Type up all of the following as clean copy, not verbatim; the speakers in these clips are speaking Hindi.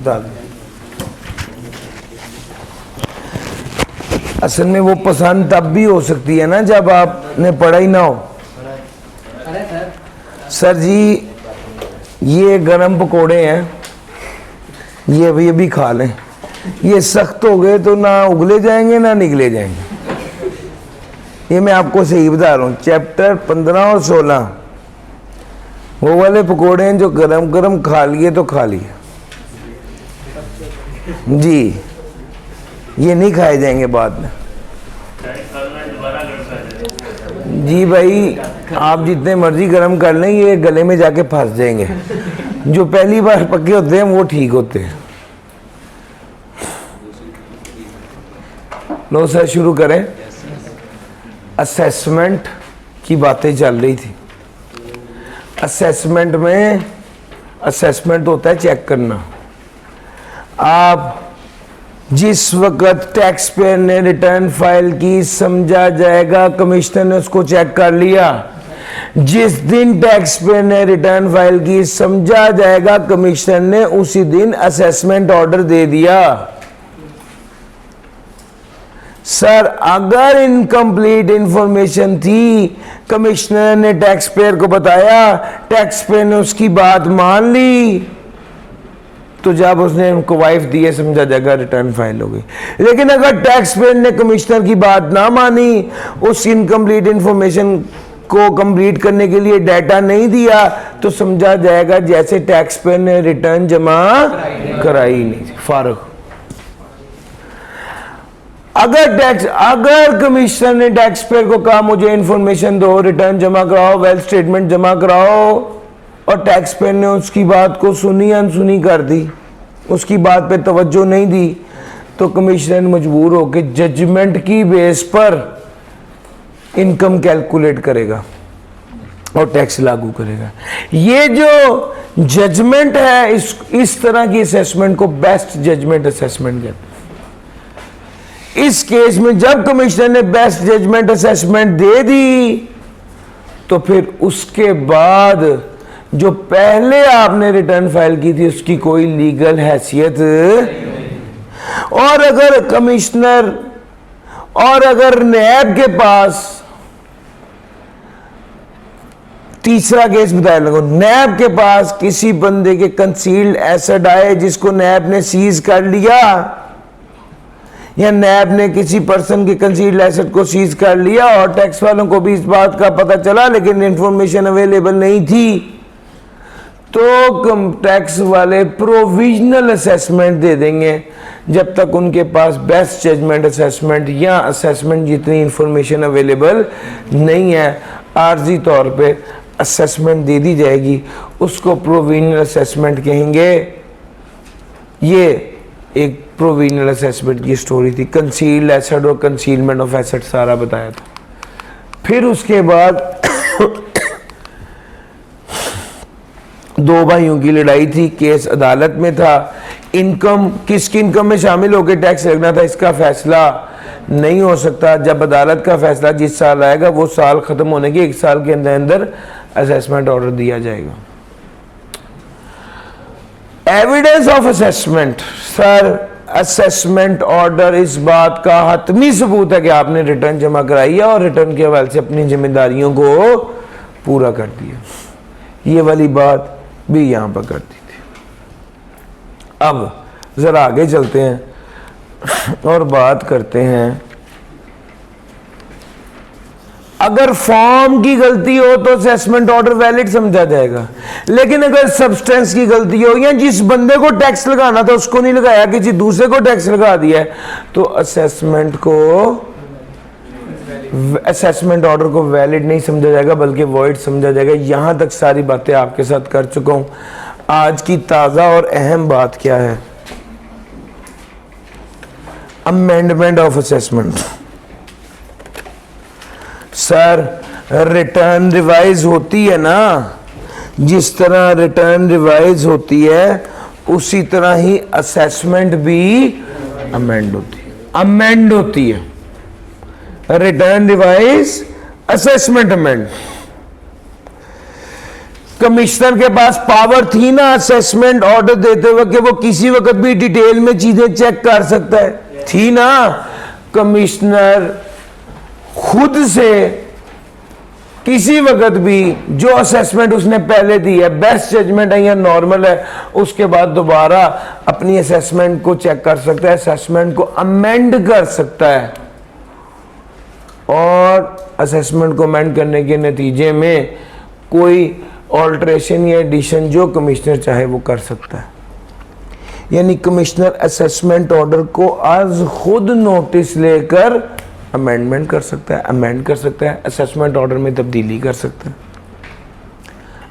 बता दें। असल में वो पसंद तब भी हो सकती है ना जब आपने पढ़ा ही ना हो। सर जी ये गरम पकोड़े हैं, ये भी खा लें, ये सख्त हो गए तो ना उगले जाएंगे ना निकले जाएंगे। ये मैं आपको सही बता रहा हूँ। चैप्टर 15 और 16 वो वाले पकोड़े हैं जो गरम गरम खा लिए तो खा लिए जी, ये नहीं खाए जाएंगे बाद में। जी भाई आप जितने मर्जी गरम कर लें ये गले में जाके फंस जाएंगे। जो पहली बार पके होते हैं वो ठीक होते हैं। लो सर शुरू करें। असेसमेंट की बातें चल रही थी। असेसमेंट में असेसमेंट होता है चेक करना। आप जिस वक्त टैक्स पेयर ने रिटर्न फाइल की समझा जाएगा कमिश्नर ने उसको चेक कर लिया। जिस दिन टैक्स पेयर ने रिटर्न फाइल की समझा जाएगा कमिश्नर ने उसी दिन असेसमेंट ऑर्डर दे दिया। सर अगर इनकम्प्लीट इंफॉर्मेशन थी, कमिश्नर ने टैक्स पेयर को बताया, टैक्स पेयर ने उसकी बात मान ली, तो जब उसने उनको वाइफ दिए समझा जाएगा रिटर्न फाइल हो गई। लेकिन अगर टैक्स पेयर ने कमिश्नर की बात ना मानी, उस इनकम्प्लीट इंफॉर्मेशन को कंप्लीट करने के लिए डाटा नहीं दिया, तो समझा जाएगा जैसे टैक्स पेयर ने रिटर्न जमा कराई नहीं थी। फारूक अगर कमिश्नर ने टैक्स पेयर को कहा मुझे इंफॉर्मेशन दो, रिटर्न जमा कराओ, वेल्थ स्टेटमेंट जमा कराओ, और टैक्स पेयर ने उसकी बात को सुनी अनसुनी कर दी, उसकी बात पे तवज्जो नहीं दी, तो कमिश्नर मजबूर होकर जजमेंट की बेस पर इनकम कैलकुलेट करेगा और टैक्स लागू करेगा। ये जो जजमेंट है इस तरह की असेसमेंट को बेस्ट जजमेंट असेसमेंट कहते हैं। इस केस में जब कमिश्नर ने बेस्ट जजमेंट असेसमेंट दे दी, तो फिर उसके बाद जो पहले आपने रिटर्न फाइल की थी उसकी कोई लीगल हैसियत, और अगर कमिश्नर और अगर नैब के पास, तीसरा केस बताया लगो, नैब के पास किसी बंदे के कंसील्ड एसेट आए जिसको नैब ने सीज कर लिया, या नैब ने किसी पर्सन के कंसील्ड एसेट को सीज कर लिया और टैक्स वालों को भी इस बात का पता चला लेकिन इंफॉर्मेशन अवेलेबल नहीं थी, तो टैक्स वाले प्रोविजनल असेसमेंट दे देंगे जब तक उनके पास बेस्ट जजमेंट असेसमेंट या असेसमेंट जितनी इंफॉर्मेशन अवेलेबल नहीं है, आर्जी तौर पे असेसमेंट दे दी जाएगी, उसको प्रोविजनल असेसमेंट कहेंगे। ये एक प्रोविजनल असेसमेंट की स्टोरी थी। कंसील्ड एसेट और कंसीलमेंट ऑफ एसेट सारा बताया था। फिर उसके बाद दो भाइयों की लड़ाई थी, केस अदालत में था। इनकम किसकी इनकम में शामिल होकर टैक्स लगना था इसका फैसला नहीं हो सकता। जब अदालत का फैसला जिस साल आएगा वो साल खत्म होने के 1 साल के अंदर अंदर असेसमेंट ऑर्डर दिया जाएगा। Evidence of assessment. Sir assessment order इस बात का हतमी सबूत है कि आपने रिटर्न जमा कराई है और रिटर्न के हवाले से अपनी जिम्मेदारियों को पूरा कर दिया। ये वाली बात भी यहां पर करती थी। अब जरा आगे चलते हैं और बात करते हैं, अगर फॉर्म की गलती हो तो असेसमेंट ऑर्डर वैलिड समझा जाएगा, लेकिन अगर सब्सटेंस की गलती हो या जिस बंदे को टैक्स लगाना था उसको नहीं लगाया, किसी दूसरे को टैक्स लगा दिया है, तो असेसमेंट ऑर्डर को वैलिड नहीं समझा जाएगा बल्कि वॉइड समझा जाएगा। यहां तक सारी बातें आपके साथ कर चुका हूं। आज की ताजा और अहम बात क्या है? Amendment of assessment. Sir return revise होती है ना, जिस तरह रिटर्न रिवाइज होती है उसी तरह ही असेसमेंट भी अमेंड होती है। Return revise, assessment amend. Commissioner के पास पावर थी ना असेसमेंट ऑर्डर देते वक्त कि वो किसी वक्त भी डिटेल में चीजें चेक कर सकता है, थी ना। कमिश्नर खुद से किसी वक्त भी जो असेसमेंट उसने पहले दी है, बेस्ट जजमेंट है या नॉर्मल है, उसके बाद दोबारा अपनी असेसमेंट को चेक कर सकता है, असेसमेंट को अमेंड कर सकता है, और असेसमेंट को अमेंड करने के नतीजे में कोई ऑल्ट्रेशन या एडिशन जो कमिश्नर चाहे वो कर सकता है। यानी कमिश्नर असेसमेंट ऑर्डर को आज खुद नोटिस लेकर अमेंडमेंट कर सकता है, अमेंड कर सकता है, असेसमेंट ऑर्डर में तब्दीली कर सकता है।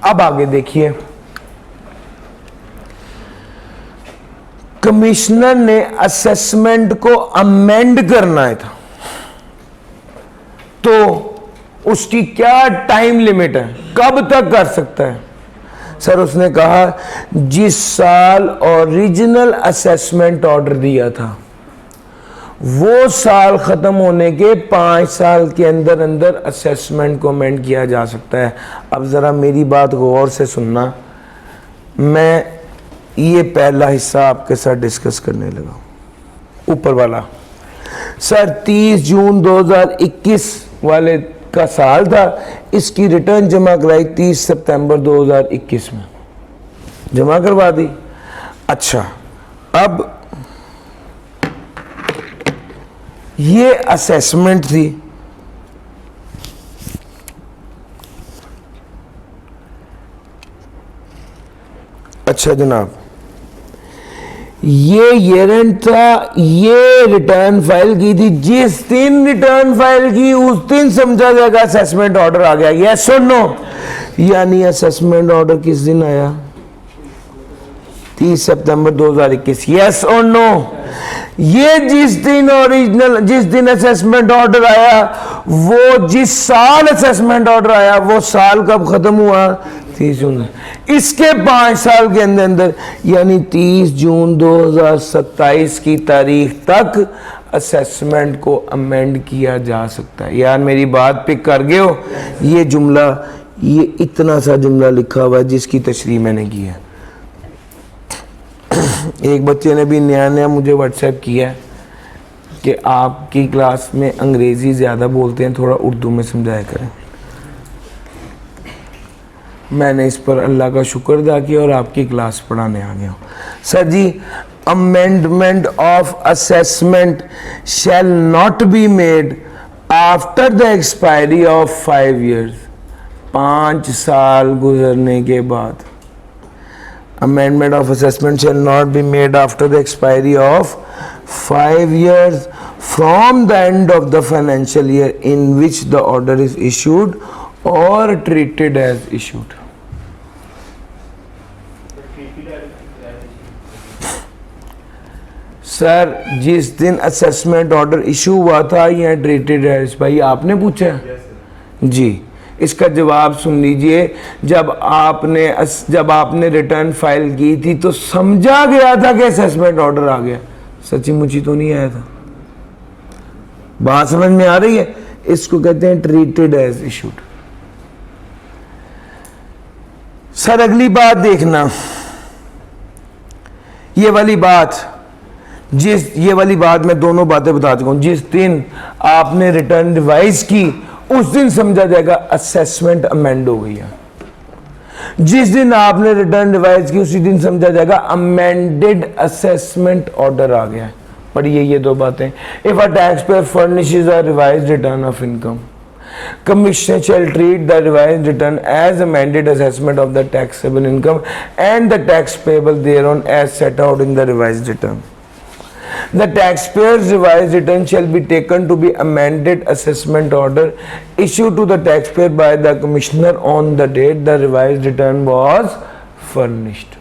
अब आगे देखिए, कमिश्नर ने असेसमेंट को अमेंड करना है था, तो उसकी क्या टाइम लिमिट है, कब तक कर सकता है? सर उसने कहा जिस साल ओरिजिनल असेसमेंट ऑर्डर दिया था वो साल खत्म होने के 5 साल के अंदर अंदर असेसमेंट को अमेंड किया जा सकता है। अब जरा मेरी बात गौर से सुनना, मैं ये पहला हिस्सा आपके साथ डिस्कस करने लगा, ऊपर वाला। सर 30 जून 2021 वाले का साल था, इसकी रिटर्न जमा कराई 30 सितंबर 2021 में, जमा करवा दी। अच्छा, अब ये असेसमेंट थी, अच्छा जनाब, ये ईयर था, ये रिटर्न फाइल की थी, जिस दिन रिटर्न फाइल की उस दिन समझा जाएगा असेसमेंट ऑर्डर आ गया, यस और नो? यानी असेसमेंट ऑर्डर किस दिन आया? 30 सितंबर 2021, यस और नो? ये जिस दिन ओरिजिनल, जिस दिन असेसमेंट ऑर्डर आया, वो जिस साल असेसमेंट ऑर्डर आया वो साल कब खत्म हुआ? 30 जून। इसके 5 साल के अंदर अंदर यानी 30 जून 2027 की तारीख तक असेसमेंट को अमेंड किया जा सकता है। यार मेरी बात पिक कर गए हो? ये जुमला, ये इतना सा जुमला लिखा हुआ है जिसकी तशरीह मैंने की है। एक बच्चे ने भी नया नया मुझे व्हाट्सएप किया है कि आपकी क्लास में अंग्रेजी ज़्यादा बोलते हैं, थोड़ा उर्दू में समझाया करें। मैंने इस पर अल्लाह का शुक्र अदा किया और आपकी क्लास पढ़ाने आ गया हूँ। सर जी, amendment of assessment shall not be made after the expiry of 5 years, 5 साल गुजरने के बाद। Amendment of assessment shall not be made after the expiry of 5 years from the end of the financial year in which the order is issued or treated as issued. Sir जिस दिन असेसमेंट ऑर्डर इशू हुआ था या ट्रीटेड एज, भाई आपने पूछा? जी, इसका जवाब सुन लीजिए। जब आपने रिटर्न फाइल की थी तो समझा गया था कि असेसमेंट ऑर्डर आ गया, सच्ची मुची तो नहीं आया था। बात समझ में आ रही है? इसको कहते हैं ट्रीटेड एज इशूड। सर अगली बात देखना, ये वाली बात मैं दोनों बातें बता चुका हूं। जिस दिन आपने रिटर्न रिवाइज की उस दिन समझा जाएगा असेसमेंट अमेंड हो गई है। जिस दिन आपने रिटर्न रिवाइज की उसी दिन समझा जाएगा अमेंडेड असेसमेंट ऑर्डर आ गया है। पढ़िए ये दो बातें। If a tax payer furnishes a revised return of income, Commissioner shall treat the revised return as amended assessment of the taxable income and the tax payable thereon as set out in the revised return. The taxpayer's revised return shall be taken to be amended assessment order issued to the taxpayer by the Commissioner on the date the revised return was furnished.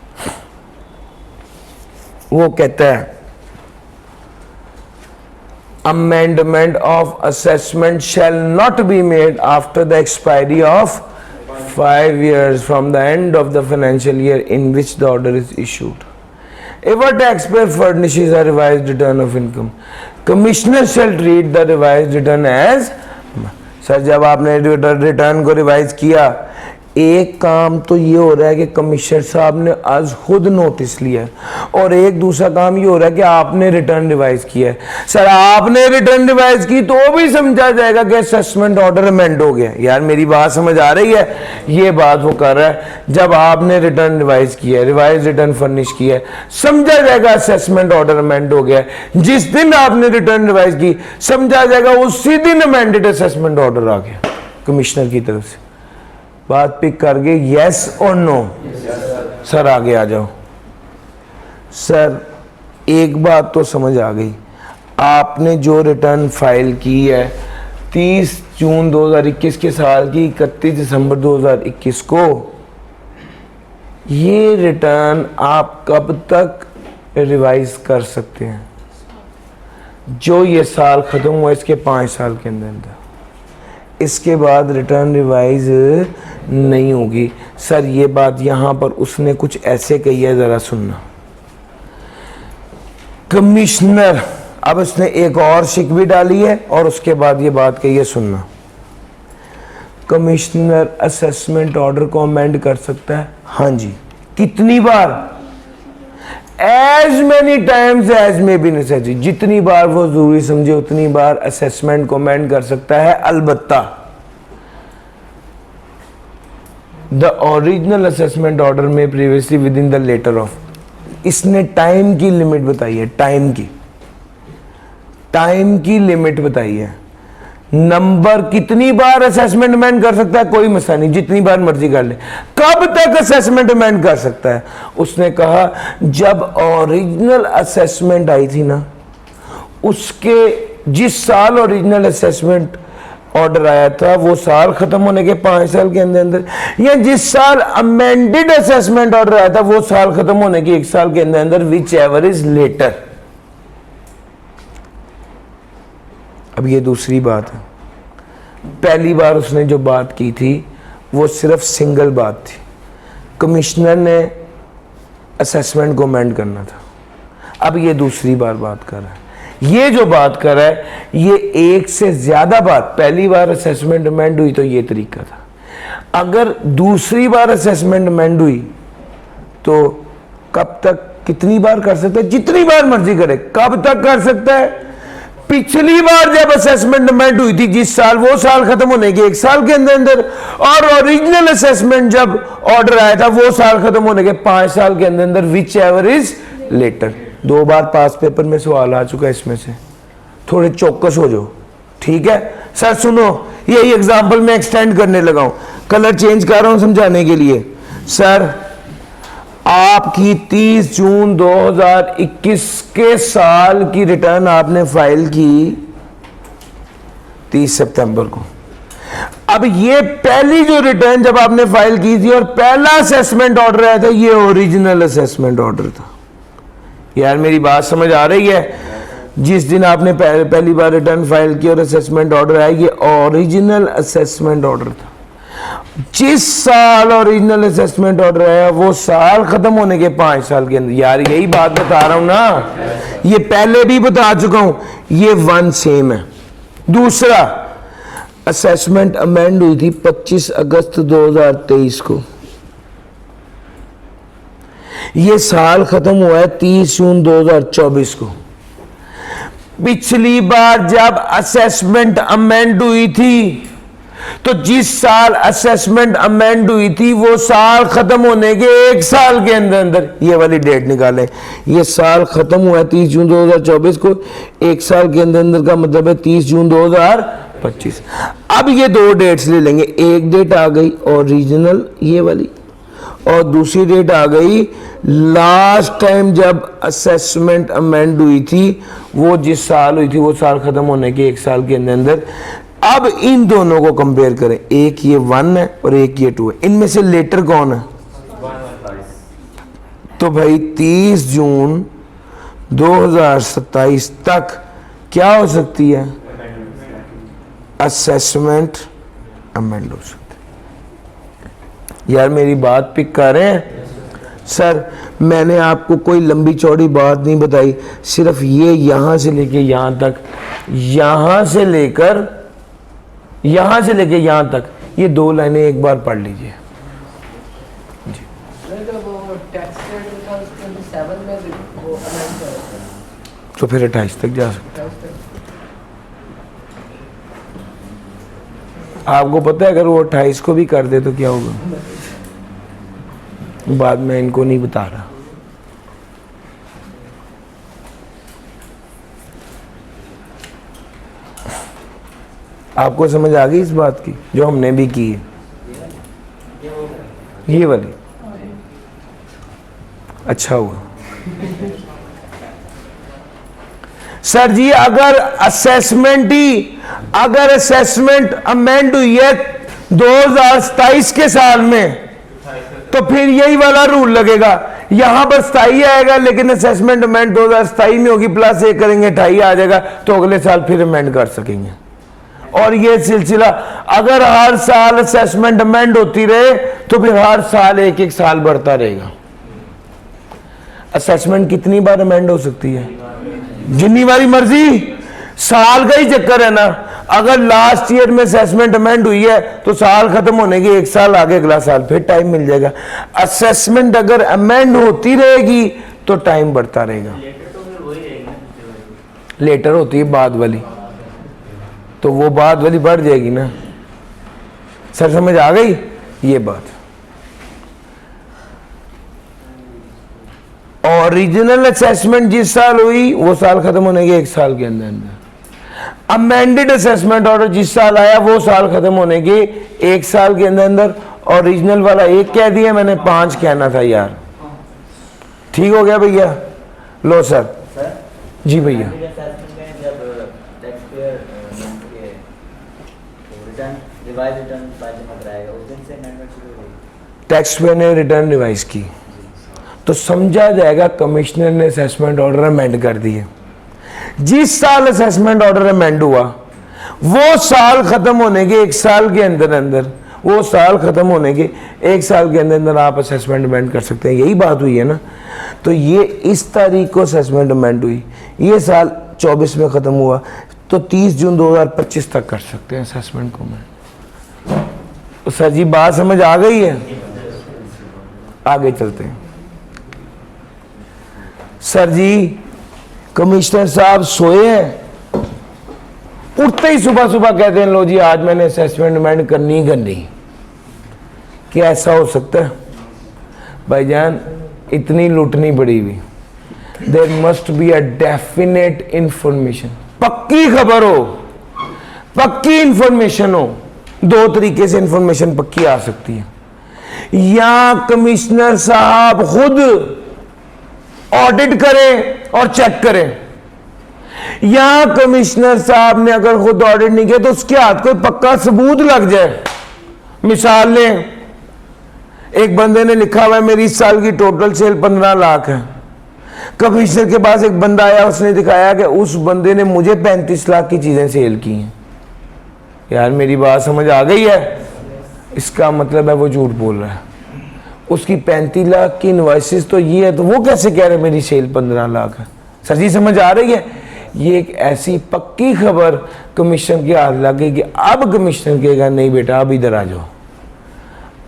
वो कहता है amendment of assessment shall not be made after the expiry of 5 years from the end of the financial year in which the order is issued. If a taxpayer furnishes a revised return of income, Commissioner shall treat the revised return as, sir जब आपने रिटर्न को रिवाइज किया एक काम तो ये हो रहा है कि कमिश्नर साहब ने आज खुद नोटिस लिया है और एक दूसरा काम ये हो रहा है कि आपने रिटर्न रिवाइज किया है। सर आपने रिटर्न रिवाइज की तो भी समझा जाएगा कि असेसमेंट ऑर्डर अमेंड हो गया। यार मेरी बात समझ आ रही है? ये बात वो कर रहा है, जब आपने रिटर्न रिवाइज किया है, रिवाइज रिटर्न फर्निश किया है, समझा जाएगा असेसमेंट ऑर्डर अमेंड हो गया। जिस दिन आपने रिटर्न रिवाइज की समझा जाएगा उसी दिन अमेंडेड असेसमेंट ऑर्डर आ गया कमिश्नर की तरफ से। बात पिक कर गए, यस और नो? सर आगे आ जाओ। सर एक बात तो समझ आ गई, आपने जो रिटर्न फाइल की है 30 जून 2021 के साल की 31 दिसंबर 2021 को, ये रिटर्न आप कब तक रिवाइज कर सकते हैं? जो ये साल खत्म हुआ इसके 5 साल के अंदर अंदर, इसके बाद रिटर्न रिवाइज नहीं होगी। सर ये बात यहां पर उसने कुछ ऐसे कही है, जरा सुनना। कमिश्नर, अब उसने एक और शिकवी डाली है और उसके बाद ये बात कही है, सुनना। कमिश्नर असेसमेंट ऑर्डर को अमेंड कर सकता है। हाँ जी। कितनी बार? As many times as may be necessary, जितनी बार वो जरूरी समझे उतनी बार असेसमेंट को अमेंड कर सकता है। अलबत्ता द ओरिजिनल असेसमेंट ऑर्डर में previously within the later of, इसने टाइम की लिमिट बताई है, टाइम की लिमिट बताई है। नंबर कितनी बार असेसमेंट अमेंड कर सकता है, कोई मसला नहीं, जितनी बार मर्जी कर ले। कब तक असेसमेंट अमेंड कर सकता है? उसने कहा जब ओरिजिनल असेसमेंट आई थी ना, उसके जिस साल ओरिजिनल असेसमेंट ऑर्डर आया था वो साल खत्म होने के 5 साल के अंदर अंदर, या जिस साल अमेंडेड असेसमेंट ऑर्डर आया था वो साल खत्म होने के 1 साल के अंदर अंदर, विच एवर इज लेटर। अब ये दूसरी बात है। पहली बार उसने जो बात की थी वो सिर्फ सिंगल बात थी, कमिश्नर ने असेसमेंट को अमेंड करना था। अब ये दूसरी बार बात कर रहा है। ये जो बात कर रहा है ये एक से ज्यादा बात, पहली बार असेसमेंट अमेंड हुई तो ये तरीका था, अगर दूसरी बार असेसमेंट अमेंड हुई तो कब तक, कितनी बार कर सकता है? जितनी बार मर्जी करे। कब तक कर सकता है? पिछली बार जब असेसमेंट अमेंड हुई थी जिस साल, वो साल खत्म होने के 1 साल के अंदर अंदर, और ओरिजिनल असेसमेंट जब ऑर्डर आया था वो साल खत्म होने के 5 साल के अंदर अंदर, विच एवर इज लेटर। 2 बार पास पेपर में सवाल आ चुका है इसमें से, थोड़े चौकस हो जाओ, ठीक है? सर सुनो, यही एग्जाम्पल मैं एक्सटेंड करने लगा हूं, कलर चेंज कर रहा हूं समझाने के लिए। सर आपकी 30 जून 2021 के साल की रिटर्न आपने फाइल की 30 सितंबर को। अब ये पहली जो रिटर्न जब आपने फाइल की थी और पहला असेसमेंट ऑर्डर आया था, ये ओरिजिनल असेसमेंट ऑर्डर था। यार मेरी बात समझ आ रही है? जिस दिन आपने पहली बार रिटर्न फाइल की और असेसमेंट ऑर्डर आया, ये ओरिजिनल असेसमेंट ऑर्डर था। जिस साल ओरिजिनल असेसमेंट ऑर्डर आया वो साल खत्म होने के 5 साल के अंदर। यार यही बात बता रहा हूं ना, ये पहले भी बता चुका हूं, ये वन सेम है। दूसरा, असेसमेंट अमेंड हुई थी 25 अगस्त 2023 को, ये साल खत्म हुआ है 30 जून 2024 को। पिछली बार जब असेसमेंट अमेंड हुई थी तो जिस साल असेसमेंट अमेंड हुई थी वो साल खत्म होने के 1 साल के अंदर अंदर, ये वाली डेट निकालें, ये साल खत्म हुआ है 30 जून 2024 को, 1 साल के अंदर अंदर का मतलब है 30 जून 2025। अब ये 2 डेट्स ले लेंगे, एक डेट आ गई ओरिजिनल ये वाली, और दूसरी डेट आ गई लास्ट टाइम जब असेसमेंट अमेंड हुई थी, वो जिस साल हुई थी वो साल खत्म होने के 1 साल के अंदर अंदर। अब इन दोनों को कंपेयर करें, एक ये 1 है और एक ये 2 है, इनमें से लेटर कौन है? तो भाई 30 जून 2027 तक क्या हो सकती है? असेसमेंट अमेंड हो सकती है। यार मेरी बात पिक कर रहे हैं? सर मैंने आपको कोई लंबी चौड़ी बात नहीं बताई, सिर्फ ये यहां से लेके यहां तक, यहां से लेकर यहां तक, ये 2 लाइनें एक बार पढ़ लीजिए। तो फिर 28 तक जा सकते हैं। आपको पता है अगर वो 28 को भी कर दे तो क्या होगा? बाद में इनको नहीं बता रहा। आपको समझ आ गई इस बात की जो हमने भी की है? ये वाली अच्छा हुआ। सर जी अगर असेसमेंट अमेंड हुई है 2027 के साल में तो फिर यही वाला रूल लगेगा। यहां पर 27 आएगा लेकिन असेसमेंट अमेंड 2027 में होगी, प्लस 1 करेंगे 28 आ जाएगा, तो अगले साल फिर अमेंड कर सकेंगे। और ये सिलसिला अगर हर साल असेसमेंट अमेंड होती रहे तो फिर हर साल एक एक साल बढ़ता रहेगा। असेसमेंट कितनी बार अमेंड हो सकती है? जितनी बारी मर्जी। साल का ही चक्कर है ना। अगर लास्ट ईयर में असेसमेंट अमेंड हुई है तो साल खत्म होने के 1 साल आगे अगला साल फिर टाइम मिल जाएगा। असेसमेंट अगर अमेंड होती रहेगी तो टाइम बढ़ता रहेगा। लेटर होती है बाद वाली, तो वो बाद वाली बढ़ जाएगी ना। सर समझ आ गई ये बात? ओरिजिनल असेसमेंट जिस साल हुई वो साल खत्म होने के 1 साल के अंदर अंदर। अमेंडेड असेसमेंट ऑर्डर जिस साल आया वो साल खत्म होने के 1 साल के अंदर अंदर। ओरिजिनल वाला 1 कह दिया मैंने, 5 कहना था यार। ठीक हो गया भैया? लो सर जी भैया। टैक्स पेयर ने रिटर्न रिवाइज की तो समझा जाएगा कमिश्नर ने असेसमेंट ऑर्डर अमेंड कर दिए। जिस साल असेसमेंट ऑर्डर अमेंड हुआ वो साल खत्म होने के 1 साल के अंदर अंदर, वो साल खत्म होने के 1 साल के अंदर अंदर आप असेसमेंट अमेंड कर सकते हैं। यही बात हुई है ना। तो ये इस तारीख को असेसमेंट अमेंड हुई, ये साल 24 में खत्म हुआ, तो 30 जून 2025 तक कर सकते हैं असेसमेंट को। मैं तो सर जी बात समझ आ गई है? आगे चलते हैं। सर जी कमिश्नर साहब सोए हैं, उठते ही सुबह सुबह कहते हैं लो जी आज मैंने असेसमेंट अमेंड करनी ही करनी। क्या ऐसा हो सकता है? भाईजान इतनी लुटनी पड़ी हुई। There must be a definite information, पक्की खबर हो, पक्की इंफॉर्मेशन हो। 2 तरीके से इंफॉर्मेशन पक्की आ सकती है। या कमिश्नर साहब खुद ऑडिट करें और चेक करें, या कमिश्नर साहब ने अगर खुद ऑडिट नहीं किया तो उसके हाथ कोई पक्का सबूत लग जाए। मिसाल लें, एक बंदे ने लिखा हुआ है मेरी इस साल की टोटल सेल 15 लाख है। कमिश्नर के पास एक बंदा आया, उसने दिखाया कि उस बंदे ने मुझे 35 लाख की चीजें सेल की हैं। यार मेरी बात समझ आ गई है? इसका मतलब है वो झूठ बोल रहा है। उसकी 35 लाख की इनवॉइसेस तो ये है, तो वो कैसे कह रहे मेरी सेल 15 लाख है? सर जी समझ आ रही है? ये एक ऐसी पक्की खबर कमीशन के हाथ लग गई कि अब कमिश्नर कहेगा नहीं बेटा अब इधर आ जाओ,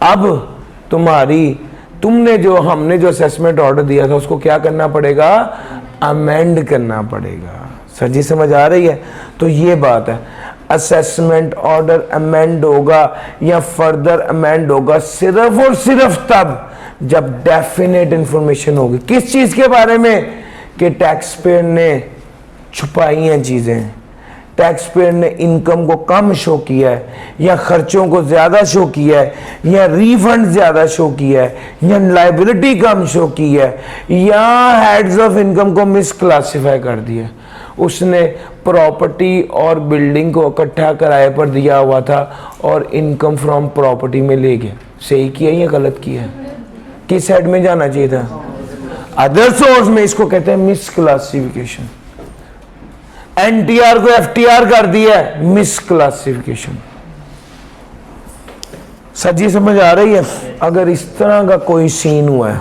अब तुमने जो हमने जो असेसमेंट ऑर्डर दिया था उसको क्या करना पड़ेगा? अमेंड करना पड़ेगा। सर जी समझ आ रही है? तो ये बात है, असेसमेंट ऑर्डर अमेंड होगा या फर्दर अमेंड होगा सिर्फ और सिर्फ तब जब डेफिनेट इंफॉर्मेशन होगी। किस चीज के बारे में? कि टैक्स पेयर ने छुपाई हैं चीजें, टैक्स पेयर ने इनकम को कम शो किया है या खर्चों को ज्यादा शो किया है या रिफंड ज्यादा शो किया है या लाइबिलिटी कम शो की है या हेड्स ऑफ इनकम को मिसक्लासिफाई कर दिया। उसने प्रॉपर्टी और बिल्डिंग को इकट्ठा किराए पर दिया हुआ था और इनकम फ्रॉम प्रॉपर्टी में ले गया। सही किया या गलत किया? किस साइड में जाना चाहिए था? अदर सोर्स में। इसको कहते हैं मिसक्लासिफिकेशन। एनटीआर को एफटीआर कर दिया है, मिसक्लासिफिकेशन। सच्ची समझ आ रही है? अगर इस तरह का कोई सीन हुआ है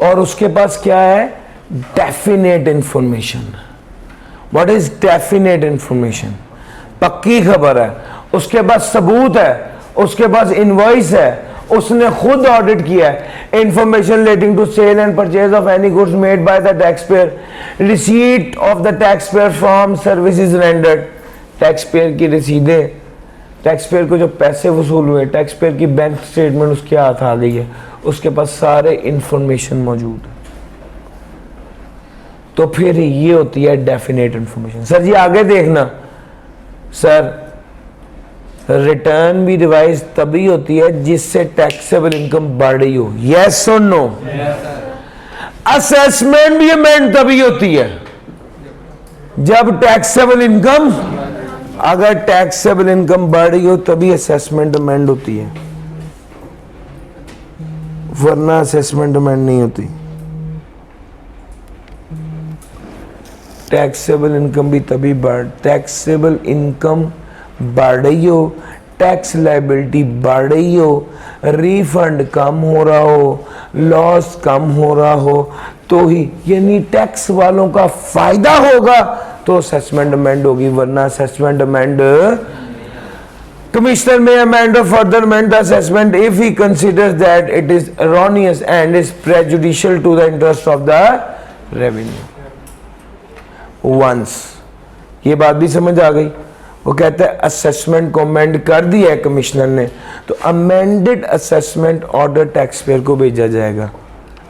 और उसके पास क्या है? Definite information. What is definite information? पक्की खबर है, उसके पास सबूत है, उसके पास इनवॉइस है, उसने खुद ऑडिट किया है। Information relating to sale and purchase of any goods made by the tax payer, receipt of the tax payer from services rendered, tax payer की रसीदें, टैक्स पेयर को जो पैसे वसूल हुए, टैक्स पेयर की बैंक स्टेटमेंट उसके हाथ आ गई है, उसके पास सारे इंफॉर्मेशन मौजूद है। तो फिर ये होती है डेफिनेट इंफॉर्मेशन। सर जी आगे देखना, सर रिटर्न भी रिवाइज तभी होती है जिससे टैक्सेबल इनकम बढ़ रही हो, यस और नो। असेसमेंट भी अमेंड तभी होती है जब टैक्सेबल इनकम, अगर टैक्सेबल इनकम बढ़ रही हो तभी असेसमेंट अमेंड होती है, वरना असेसमेंट अमेंड नहीं होती। टैक्सेबल इनकम भी तभी टैक्सेबल इनकम बढ़ रही हो, टैक्स लायबिलिटी बढ़ रही हो, रिफंड कम हो रहा हो, लॉस कम हो रहा हो, तो ही यानी टैक्स वालों का फायदा होगा तो असेसमेंट अमेंड होगी, वरना असेसमेंट अमेंड, कमिश्नर में अमेंड और further amend the assessment if he considers that it is erroneous and is prejudicial to the interest of the revenue. Once ये बात भी समझ आ गई, वो कहता है असेसमेंट को अमेंड कर दिया है कमिश्नर ने, तो amended assessment order tax payer को भेजा जाएगा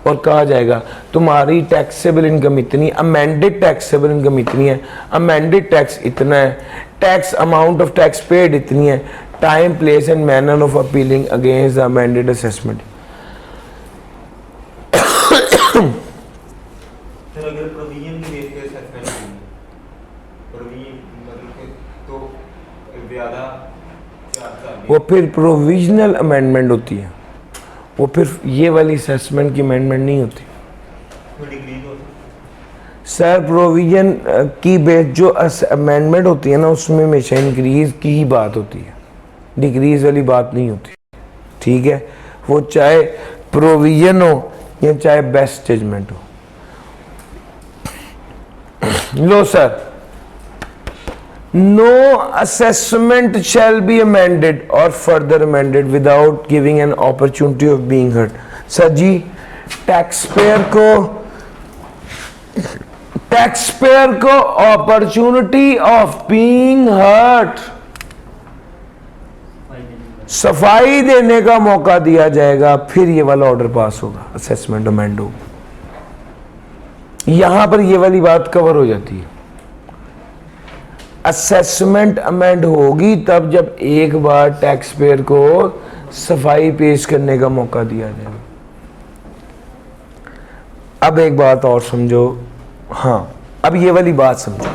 और कहा जाएगा तुम्हारी टैक्सेबल इनकम इतनी, अमेंडेड टैक्सेबल इनकम इतनी है, अमेंडेड टैक्स इतना है, tax amount of tax paid इतनी है, time place and manner of appealing against the amended assessment. वो फिर प्रोविजनल अमेंडमेंट होती है, वो फिर ये वाली असेसमेंट की अमेंडमेंट नहीं होती। सर प्रोविजन की बेस जो अमेंडमेंट होती है ना, उसमें हमेशा इंक्रीज की ही बात होती है, डिक्रीज वाली बात नहीं होती, ठीक है। वो चाहे प्रोविजन हो या चाहे बेस्ट जजमेंट हो। लो sir, no assessment shall be amended or further amended without giving an opportunity of being heard। Sir जी टैक्स पेयर को अपॉर्चुनिटी ऑफ बीइंग हर्ट, सफाई देने का मौका दिया जाएगा, फिर ये वाला ऑर्डर पास होगा, असेसमेंट अमेंड होगा। यहां पर ये वाली बात कवर हो जाती है। असेसमेंट अमेंड होगी तब जब एक बार टैक्स पेयर को सफाई पेश करने का मौका दिया जाएगा। अब एक बात और समझो, हाँ अब ये वाली बात समझो।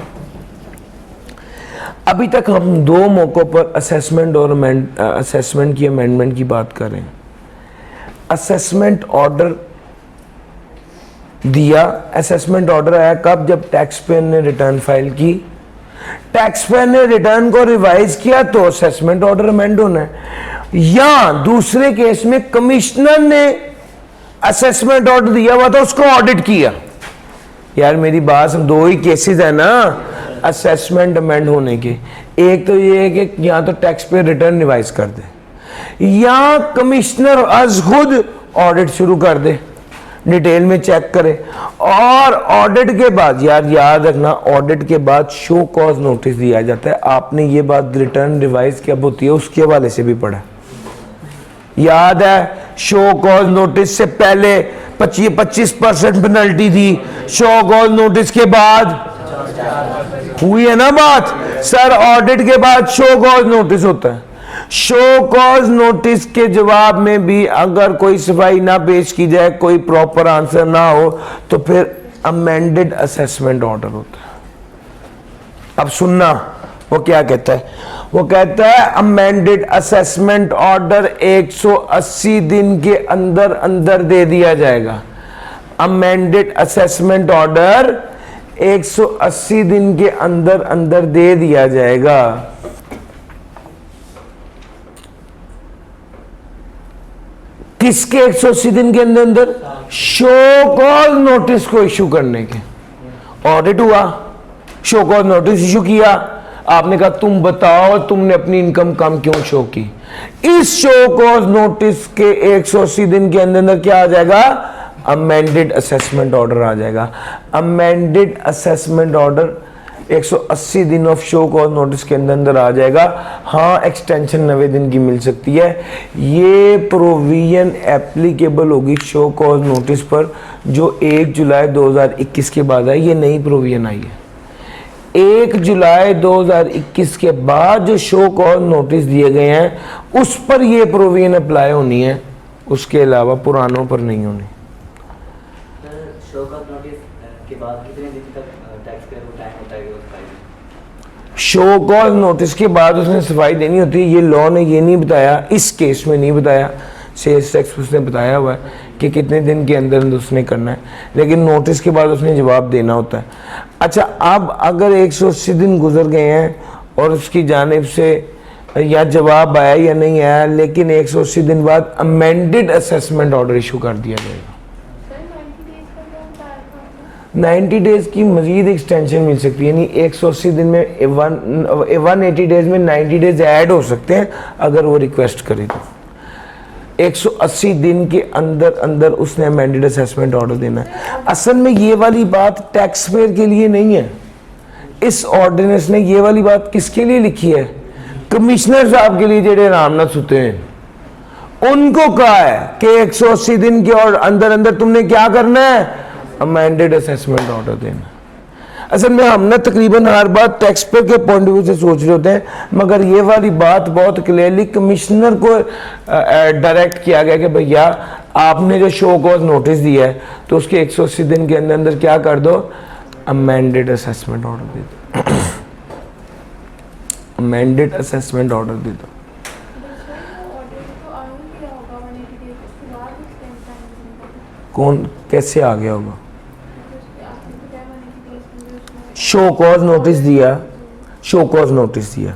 अभी तक हम दो मौकों पर असेसमेंट और असेसमेंट की अमेंडमेंट की बात कर रहे हैं। असेसमेंट ऑर्डर दिया, असेसमेंट ऑर्डर आया कब? जब टैक्स पेयर ने रिटर्न फाइल की, टैक्स पेयर ने रिटर्न को रिवाइज किया तो असेसमेंट ऑर्डर अमेंड होना है। या दूसरे केस में कमिश्नर ने असेसमेंट ऑर्डर दिया हुआ था, उसको ऑडिट किया। यार मेरी बात, दो ही केसेस है ना असेसमेंट अमेंड होने के। एक तो ये है कि या तो टैक्स पेयर रिटर्न रिवाइज कर दे या कमिश्नर आज खुद ऑडिट शुरू कर दे, डिटेल में चेक करे। और ऑडिट के बाद, यार याद रखना, ऑडिट के बाद शो कॉज नोटिस दिया जाता है। आपने ये बात रिटर्न रिवाइज कब होती है उसके हवाले से भी पढ़ा, याद है? शो कॉज नोटिस से पहले 25% पेनल्टी थी, शो कॉज नोटिस के बाद हुई है ना बात। सर ऑडिट के बाद शो कॉज नोटिस होता है। शो कॉज नोटिस के जवाब में भी अगर कोई सफाई ना पेश की जाए, कोई प्रॉपर आंसर ना हो, तो फिर अमेंडेड असेसमेंट ऑर्डर होता है। अब सुनना वो क्या कहता है। वो कहता है अमेंडेड असेसमेंट ऑर्डर 180 दिन के अंदर अंदर दे दिया जाएगा। अमेंडेड असेसमेंट ऑर्डर 180 दिन के अंदर अंदर दे दिया जाएगा। किसके 180 दिन के अंदर अंदर? शो कॉज नोटिस को इशू करने के। ऑडिट हुआ, शो कॉज नोटिस इशू किया, आपने कहा तुम बताओ तुमने अपनी इनकम कम क्यों शो की। इस शो कॉज नोटिस के 180 दिन के अंदर अंदर क्या आ जाएगा, अमेंडेड असेसमेंट ऑर्डर आ जाएगा। अमेंडेड असेसमेंट ऑर्डर 180 दिन ऑफ शो कॉज नोटिस के अंदर अंदर आ जाएगा। हाँ, एक्सटेंशन 90 दिन की मिल सकती है। ये प्रोविजन एप्लीकेबल होगी शो कॉज नोटिस पर जो 1 जुलाई 2021 के बाद आई। ये नई प्रोविजन आई है। 1 जुलाई 2021 के बाद जो शो कॉज नोटिस दिए गए हैं उस पर ये प्रोविजन अप्लाई होनी है, उसके अलावा पुरानों पर नहीं होनी। शो कॉज नोटिस के बाद कितने दिन तक टैक्स पेयर को टाइम होता है उसका? शो कॉज नोटिस के बाद उसने सफाई देनी होती है। ये लॉ ने ये नहीं बताया, इस केस में नहीं बताया, सेल्स टैक्स उसने बताया हुआ है कि कितने दिन के अंदर अंदर उसने करना है, लेकिन नोटिस के बाद उसने जवाब देना होता है। अच्छा, अब अगर 180 दिन गुजर गए हैं और उसकी जानिब से या जवाब आया या नहीं आया, लेकिन 180 दिन बाद अमेंडेड असेसमेंट ऑर्डर इशू कर दिया जाएगा। 90 डेज की मजीद एक्सटेंशन मिल सकती है, यानी 180 दिन में 180 डेज में 90 डेज ऐड हो सकते हैं अगर वो रिक्वेस्ट करे तो। 180 दिन के अंदर अंदर उसने अमेंडेड असेसमेंट ऑर्डर देना है। असल में ये वाली बात टैक्स पेयर के लिए नहीं है। इस ऑर्डिनेंस ने ये वाली बात किसके लिए लिखी है? कमिश्नर साहब के लिए जेडे आराम ना सुते हैं। उनको कहा है कि 180 दिन के और अंदर अंदर तुमने क्या करना है, अमेंडेड असेसमेंट ऑर्डर देना। असल में हम ना तकरीबन हर बात टैक्स पेयर के पॉइंट ऑफ व्यू से सोच रहे होते हैं, मगर ये वाली बात बहुत क्लियरली कमिश्नर को डायरेक्ट किया गया कि भैया आपने जो शो कॉज नोटिस दिया है तो उसके 180 दिन के अंदर अंदर क्या कर दो, अमेंडेड असेसमेंट ऑर्डर दे दो। अमेंडेड असेसमेंट ऑर्डर दे दो। कौन कैसे आ गया होगा? शो कॉज नोटिस दिया, शो कॉज नोटिस दिया,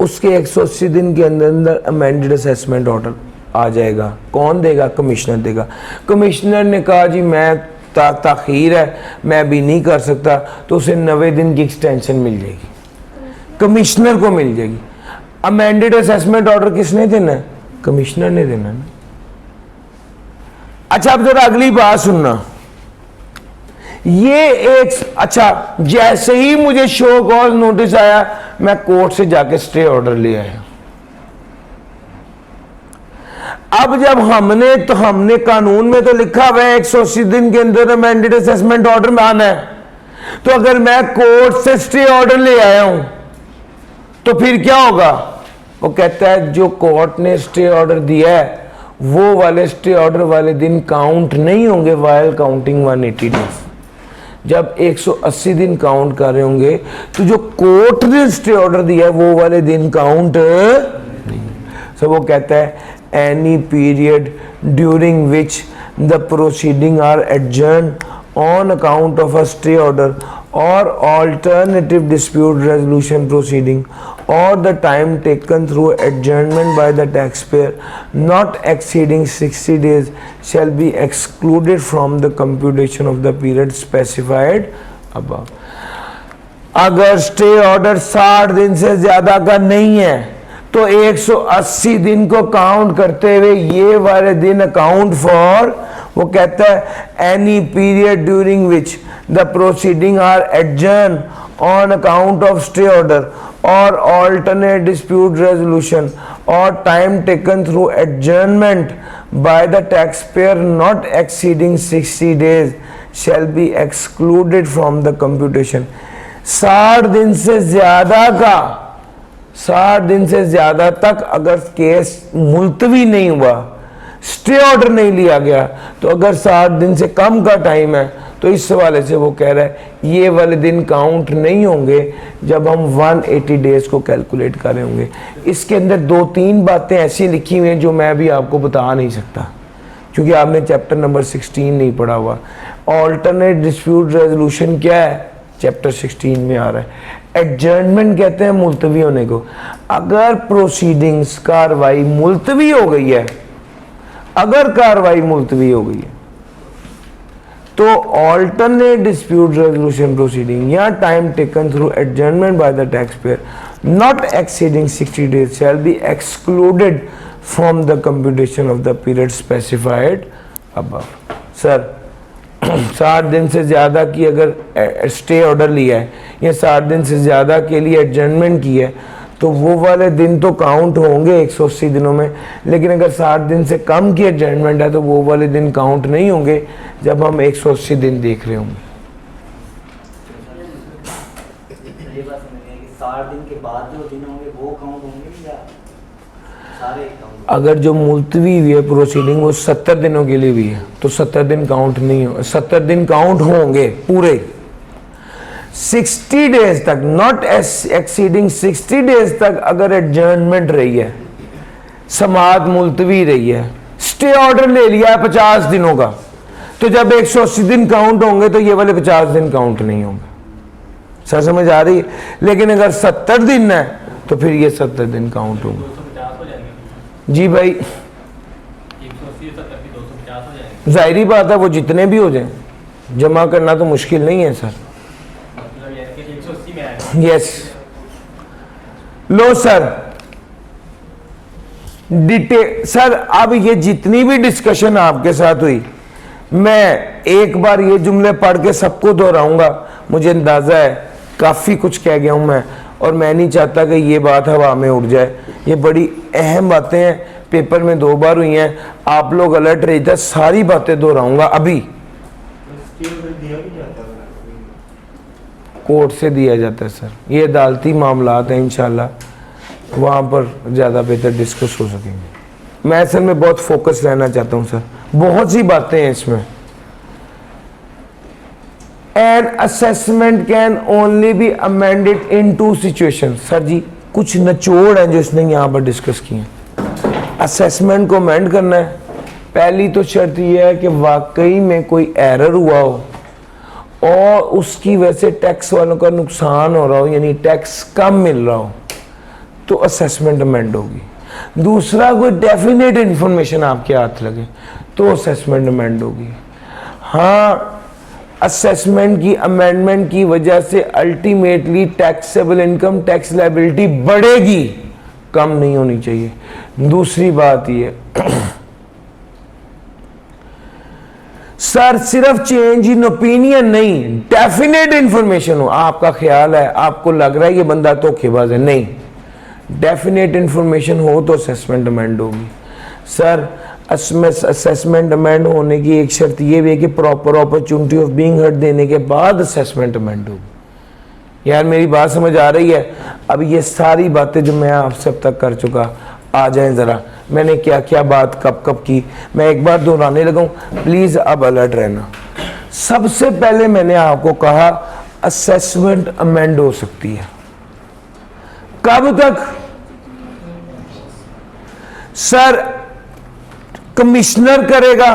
उसके 180 दिन के अंदर अंदर अमेंडेड असेसमेंट ऑर्डर आ जाएगा। कौन देगा? कमिश्नर देगा। कमिश्नर ने कहा जी मैं ताखीर है, मैं भी नहीं कर सकता, तो उसे 90 दिन की एक्सटेंशन मिल जाएगी, कमिश्नर को मिल जाएगी। अमेंडेड असेसमेंट ऑर्डर किसने देना है? कमिश्नर ने देना है। अच्छा, अब जरा अगली बात सुनना। ये एक अच्छा, जैसे ही मुझे शो कॉज नोटिस आया मैं कोर्ट से जाके स्टे ऑर्डर ले आया। अब जब हमने कानून में तो लिखा हुआ है 180 दिन के अंदर अमेंडेड असेसमेंट ऑर्डर में आना है, तो अगर मैं कोर्ट से स्टे ऑर्डर ले आया हूं तो फिर क्या होगा? वो कहता है जो कोर्ट ने स्टे ऑर्डर दिया है वो वाले स्टे ऑर्डर वाले दिन काउंट नहीं होंगे वाइल काउंटिंग 180 डेज। जब 180 दिन काउंट कर रहे होंगे तो जो कोर्ट ने स्टे ऑर्डर दिया है वो वाले दिन काउंट नहीं। सो वो कहता है any period during which the proceeding are adjourn on account of a stay order और alternative dispute resolution proceeding or the time taken through adjournment by the taxpayer not exceeding 60 days shall be excluded from the computation of the period specified above। अगर स्टे ऑर्डर 60 दिन से ज्यादा का नहीं है तो 180 दिन को काउंट करते हुए ये वाले दिन अकाउंट फॉर, वो कहता है any period during which the proceeding are adjourn on account of stay order or alternate dispute resolution or time taken through adjournment by the taxpayer not exceeding 60 days shall be excluded from the computation। 60 दिन से ज्यादा का, 60 दिन से ज्यादा तक अगर केस मुलतवी नहीं हुआ, स्टे ऑर्डर नहीं लिया गया, तो अगर 60 दिन से कम का टाइम है तो इस हवाले से वो कह रहा है ये वाले दिन काउंट नहीं होंगे जब हम 180 डेज को कैलकुलेट कर रहे होंगे। इसके अंदर 2-3 बातें ऐसी लिखी हुई हैं जो मैं भी आपको बता नहीं सकता क्योंकि आपने चैप्टर नंबर 16 नहीं पढ़ा हुआ। ऑल्टरनेट डिस्प्यूट रेजोल्यूशन क्या है? चैप्टर 16 में आ रहा है। एडजर्नमेंट कहते हैं मुलतवी होने को। अगर प्रोसीडिंग्स कार्रवाई मुलतवी हो गई है, अगर कार्रवाई मुलतवी हो गई है तो ऑल्टरनेट डिस्प्यूट रेजोल्यूशन प्रोसीडिंग या time taken through adjournment bye the tax pair not exceeding 60 days shall be excluded from the computation of the period specified above. Sir 60 दिन से ज़्यादा की अगर स्टे ऑर्डर लिया है या 60 दिन से ज़्यादा के लिए एडजर्नमेंट की है तो वो वाले दिन तो काउंट होंगे 180 दिनों में, लेकिन अगर 60 दिन से कम की एडजर्नमेंट है तो वो वाले दिन काउंट नहीं होंगे जब हम 180 दिन देख रहे होंगे। ये बात समझिए कि 60 दिन के बाद जो दिन होंगे वो काउंट होंगे या सारे काउंट? अगर जो मुलतवी हुई है प्रोसीडिंग वो 70 दिनों के लिए भी है तो 70 दिन काउंट नहीं हो, 70 दिन काउंट होंगे पूरे। 60 डेज तक नॉट एक्सीडिंग 60 डेज तक अगर एडजर्नमेंट रही है, समाअत मुलतवी रही है, स्टे ऑर्डर ले लिया है 50 दिनों का, तो जब 180 दिन काउंट होंगे तो ये वाले 50 दिन काउंट नहीं होंगे। सर समझ आ रही है? लेकिन अगर 70 दिन है तो फिर ये 70 दिन काउंट होंगे। 250 हो जाएंगे जी भाई, 180 70 की 250 हो जाएंगे। जाहिर बात है वो जितने भी हो जाए, जमा करना तो मुश्किल नहीं है सर। मतलब ये कि 180 में आएगा। यस। लो सर डिटेल सर, अब ये जितनी भी डिस्कशन आपके साथ हुई, मैं एक बार ये जुमले पढ़ के सबको दोहराऊंगा। मुझे अंदाजा है काफी कुछ कह गया हूं मैं, और मैं नहीं चाहता कि ये बात हवा में उड़ जाए। ये बड़ी अहम बातें हैं, पेपर में 2 बार हुई हैं, आप लोग अलर्ट रहिए। सारी बातें दोहराऊंगा अभी। कोर्ट से दिया जाता है सर, ये अदालती मामलात हैं, इंशाल्लाह वहाँ पर ज़्यादा बेहतर डिस्कस हो सकेंगे। मैं असल में बहुत फोकस रहना चाहता हूँ सर, बहुत सी बातें हैं इसमें। An assessment can only be amended in 2 situation. Sir जी कुछ निचोड़ हैं जो इसने यहाँ पर डिस्कस किए हैं। असेसमेंट को अमेंड करना है, पहली तो शर्त यह है कि वाकई में कोई एरर हुआ हो और उसकी वजह से टैक्स वालों का नुकसान हो रहा हो, यानी टैक्स कम मिल रहा हो, तो असेसमेंट अमेंड होगी। दूसरा, कोई डेफिनेट इंफॉर्मेशन आपके हाथ लगे तो असेसमेंट अमेंड होगी। हाँ, असेसमेंट की अमेंडमेंट की वजह से ultimately taxable income, tax liability बढ़ेगी, कम नहीं होनी चाहिए। दूसरी बात ये सर, सिर्फ चेंज इन ओपिनियन नहीं, डेफिनेट इंफॉर्मेशन हो, आपका ख्याल है, आपको लग रहा है ये बंदा धोखेबाज है, नहीं, डेफिनेट इंफॉर्मेशन हो तो असेसमेंट अमेंड होगी। सर असेसमेंट अमेंड होने की एक शर्त ये भी है कि proper opportunity of being heard देने के बाद असेसमेंट अमेंड होगी। यार मेरी बात समझ आ रही है? अब ये सारी बातें जो मैं आप सब तक कर चुका, आ जाएं ज़रा, मैंने क्या क्या बात कब कब की, मैं एक बार दोहराने लगा हूँ, प्लीज़ अब अलर्ट रहना। सबसे पहले मैंने आपको कहा असेसमेंट अमेंड हो सकती है, कब तक? सर कमिश्नर करेगा,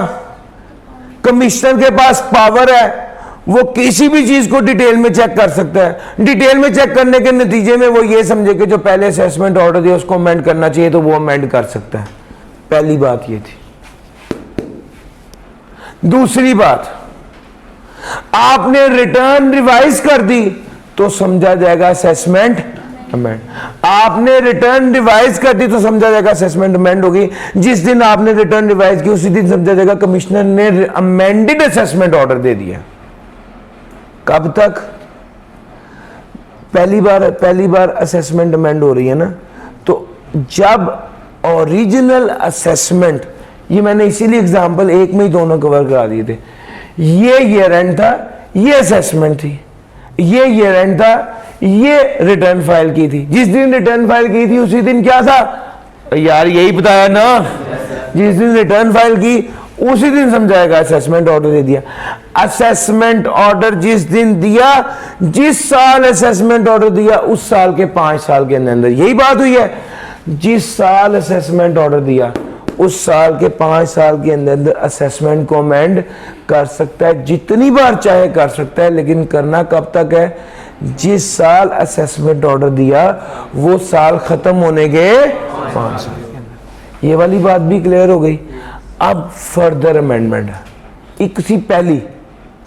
कमिश्नर के पास पावर है, वो किसी भी चीज को डिटेल में चेक कर सकता है। डिटेल में चेक करने के नतीजे में वो ये समझे कि जो पहले असेसमेंट ऑर्डर दिया उसको अमेंड करना चाहिए तो वो अमेंड कर सकता है। पहली बात ये थी। दूसरी बात, आपने रिटर्न रिवाइज कर दी तो समझा जाएगा असेसमेंट अमेंड। आपने रिटर्न रिवाइज कर दी तो समझा जाएगा असेसमेंट अमेंड होगी। जिस दिन आपने रिटर्न रिवाइज की उसी दिन समझा जाएगा कमिश्नर ने अमेंडेड असेसमेंट ऑर्डर दे दिया। कब तक? पहली बार असेसमेंट अमेंड हो रही है ना, तो जब ओरिजिनल असेसमेंट, ये मैंने इसीलिए एग्जांपल एक में ही दोनों कवर करा दिए थे, ये ईयर एंड था, ये असेसमेंट थी, ये ईयर एंड था, ये रिटर्न फाइल की थी। जिस दिन रिटर्न फाइल की थी उसी दिन क्या था यार, यही बताया ना, जिस दिन रिटर्न फाइल की उसी दिन समझाएगा असेसमेंट ऑर्डर दे दिया। असेसमेंट ऑर्डर जिस दिन दिया, जिस साल असेसमेंट ऑर्डर दिया उस साल के 5 साल के अंदर, यही बात हुई है। जिस साल असेसमेंट ऑर्डर दिया उस साल के 5 साल के अंदर असेसमेंट को अमेंड कर सकता है, जितनी बार चाहे कर सकता है, लेकिन करना कब तक है? जिस साल असेसमेंट ऑर्डर दिया वो साल खत्म होने के 5 साल के अंदर। ये वाली बात भी क्लियर हो गई। अब फर्दर अमेंडमेंट है, एक सी पहली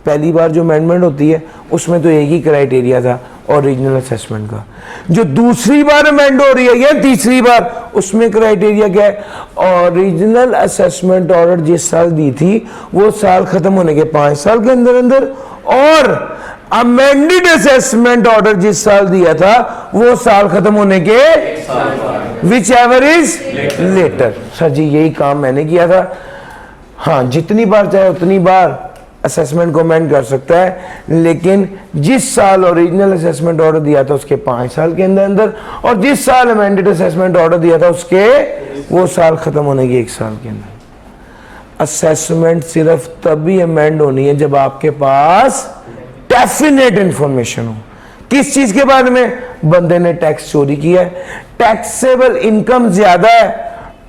पहली बार जो अमेंडमेंट होती है उसमें तो एक ही क्राइटेरिया था ओरिजिनल असेसमेंट का। जो दूसरी बार अमेंड हो रही है या तीसरी बार, उसमें क्राइटेरिया क्या है? ओरिजिनल असेसमेंट ऑर्डर जिस साल दी थी वो साल खत्म होने के 5 साल के अंदर अंदर, और अमेंडेड असेसमेंट ऑर्डर जिस साल दिया था वो साल खत्म होने के whichever is later. Sir जी यही काम मैंने किया था। हाँ, जितनी बार चाहे उतनी बार असेसमेंट को अमेंड कर सकता है, लेकिन जिस साल ओरिजिनल असेसमेंट ऑर्डर दिया था उसके 5 साल के अंदर अंदर, और जिस साल अमेंडेड असेसमेंट ऑर्डर दिया था उसके वो साल खत्म होने के 1 साल के अंदर। असेसमेंट सिर्फ तभी अमेंड होनी है जब आपके पास डेफिनेट इंफॉर्मेशन हो। किस चीज के बारे में? बंदे ने टैक्स चोरी किया है, टैक्सेबल इनकम ज्यादा है,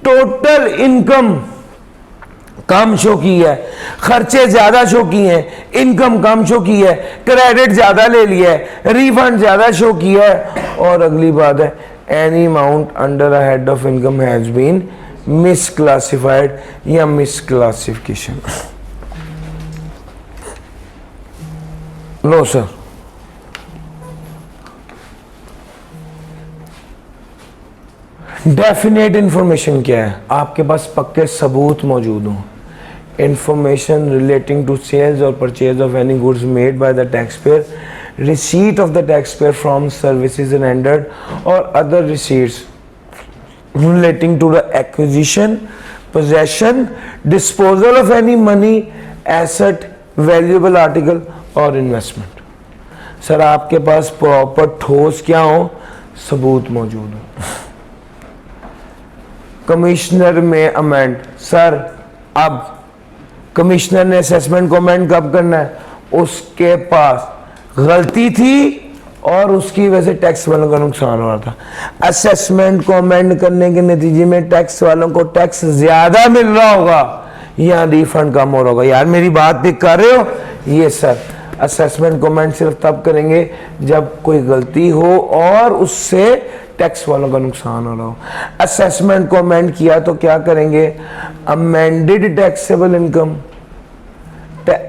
टोटल इनकम कम शो की है, खर्चे ज्यादा शो किए हैं, इनकम कम शो की है, क्रेडिट ज्यादा ले लिया है, रिफंड ज्यादा शो किया है, और अगली बात है any amount under a head of income has been misclassified या मिसक्लासिफिकेशन। लो सर, डेफिनेट इंफॉर्मेशन क्या है? आपके पास पक्के सबूत मौजूद हों। इंफॉर्मेशन रिलेटिंग टू सेल्स और purchase of any goods made by the tax payer, receipt of the tax payer from services rendered और other receipts relating to the acquisition, possession, disposal of any money, asset, valuable article और इन्वेस्टमेंट। सर आपके पास प्रॉपर ठोस क्या हो? सबूत मौजूद हो। कमिश्नर में अमेंड, सर अब कमिश्नर ने असेसमेंट को अमेंड कब करना है? उसके पास गलती थी और उसकी वजह से टैक्स वालों का नुकसान हो रहा था। असेसमेंट को अमेंड करने के नतीजे में टैक्स वालों को टैक्स ज्यादा मिल रहा होगा या रिफंड कम हो रहा होगा। यार मेरी बात पिक कर रहे हो? ये सर असेसमेंट को अमेंड सिर्फ तब करेंगे जब कोई गलती हो और उससे टैक्स वालों का नुकसान हो रहा हो। असेसमेंट को अमेंड किया तो क्या करेंगे? Amended taxable income,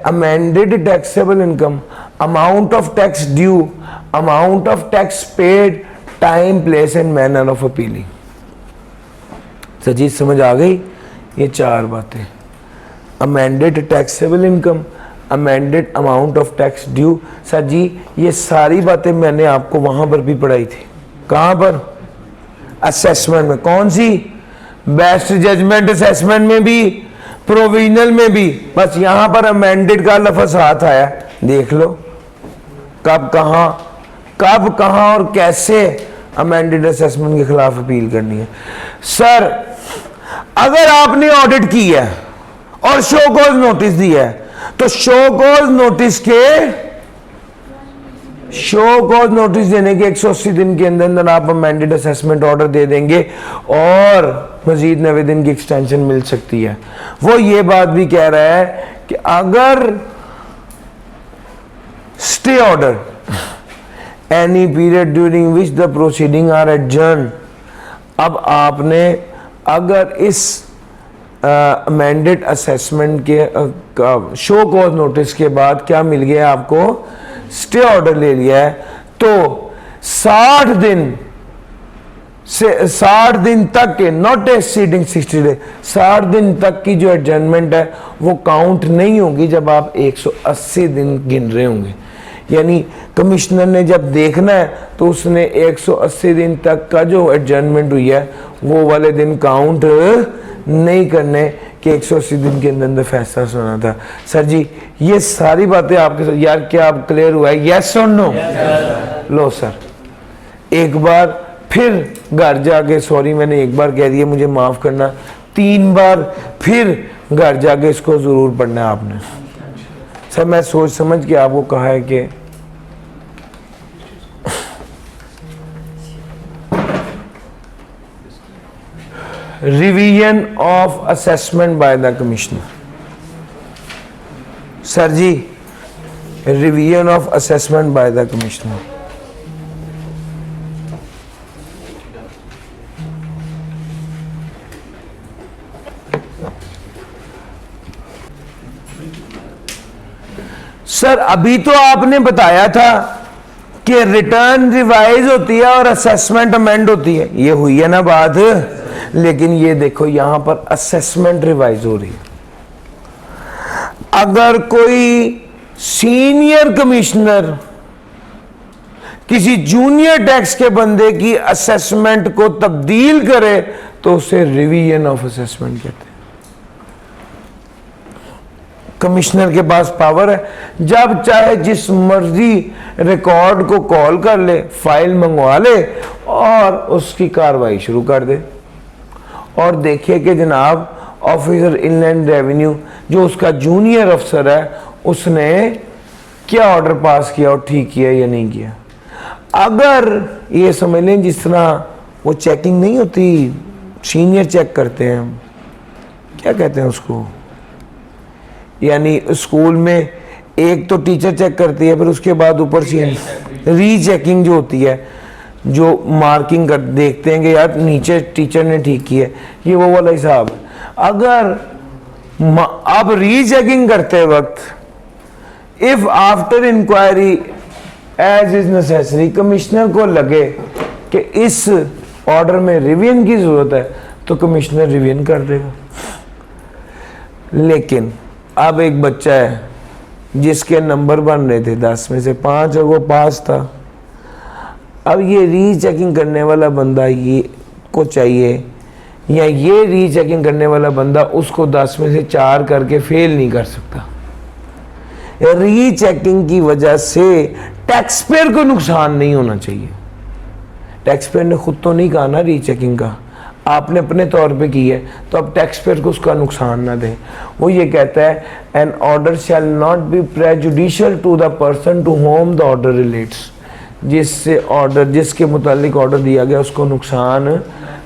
amended taxable income, amount of tax due, amount of tax paid, time, place and manner of appealing. Sajid समझ आ गई? ये 4 बातें। Amended taxable income, amended amount of tax due. Sir जी ये सारी बातें मैंने आपको वहां पर भी पढ़ाई थी। कहां पर? असेसमेंट में। कौन सी? बेस्ट जजमेंट असेसमेंट में भी, प्रोविजनल में भी। बस यहां पर अमेंडेड का लफ्ज हाथ आया, देख लो कब कहां और कैसे अमेंडेड असेसमेंट के खिलाफ अपील करनी है। सर अगर आपने ऑडिट की है और शो कॉज नोटिस दिया है तो शो कॉज नोटिस देने के 180 दिन के अंदर अंदर आप अमेंडेड असेसमेंट ऑर्डर दे देंगे और मजीद 90 दिन की एक्सटेंशन मिल सकती है। वो ये बात भी कह रहा है कि अगर stay order any period during which the proceeding are adjourn, अब आपने अगर इस अमेंडेड असेसमेंट के शो कॉज नोटिस के बाद क्या मिल गया आपको? स्टे ऑर्डर ले लिया है, तो 60 दिन तक के, नॉट एक्सीडिंग 60 डे, 60 दिन तक की जो एडजर्नमेंट है वो काउंट नहीं होगी जब आप 180 दिन गिन रहे होंगे। यानी कमिश्नर ने जब देखना है तो उसने 180 दिन तक का जो एडजर्नमेंट हुई है वो वाले दिन काउंट नहीं करने कि 180 दिन के अंदर फैसला सुना था। सर जी ये सारी बातें आपके साथ, यार क्या आप क्लियर हुआ है? यस और नो? लो सर एक बार फिर घर जाके, सॉरी मैंने एक बार कह दिया मुझे माफ करना, 3 बार फिर घर जाके इसको जरूर पढ़ना है आपने। सर मैं सोच समझ के आपको कहा है कि revision of assessment by the commissioner. Sir जी revision of assessment by the commissioner, sir sir अभी तो आपने बताया था कि रिटर्न रिवाइज होती है और असेसमेंट अमेंड होती है, ये हुई है ना बात। लेकिन ये देखो यहां पर असेसमेंट रिवाइज हो रही है। अगर कोई सीनियर कमिश्नर किसी जूनियर टैक्स के बंदे की असेसमेंट को तब्दील करे तो उसे रिवीजन ऑफ असेसमेंट कहते हैं। कमिश्नर के पास पावर है, जब चाहे जिस मर्जी रिकॉर्ड को कॉल कर ले, फाइल मंगवा ले और उसकी कार्रवाई शुरू कर दे। और देखिए कि जनाब ऑफिसर इनलैंड रेवेन्यू जो उसका जूनियर अफसर है उसने क्या ऑर्डर पास किया और ठीक किया या नहीं किया। अगर ये समझ लें जिस तरह वो चेकिंग नहीं होती, सीनियर चेक करते हैं, क्या कहते हैं उसको, यानी स्कूल में एक तो टीचर चेक करती है, फिर उसके बाद ऊपर से रीचेकिंग जो होती है, जो मार्किंग कर देखते हैं कि यार नीचे टीचर ने ठीक किया, ये वो वाला हिसाब है। अगर अब रीचेकिंग करते वक्त if after inquiry as is necessary commissioner को लगे कि इस ऑर्डर में रिवीजन की जरूरत है तो कमिश्नर रिवीजन कर देगा। लेकिन अब एक बच्चा है जिसके नंबर बन रहे थे 10 में से 5 और वो पास था, अब ये रीचेकिंग करने वाला बंदा ये को चाहिए या ये रीचेकिंग करने वाला बंदा उसको 10 में से 4 करके फेल नहीं कर सकता। रीचेकिंग की वजह से टैक्स पेयर को नुकसान नहीं होना चाहिए। टैक्स पेयर ने खुद तो नहीं कहा ना रीचेकिंग का, आपने अपने तौर पे की है, तो अब टैक्स पेयर को उसका नुकसान ना दें। वो ये कहता है an order shall not be prejudicial to the person to whom the order relates, जिससे ऑर्डर जिसके मुतालिक ऑर्डर दिया गया उसको नुकसान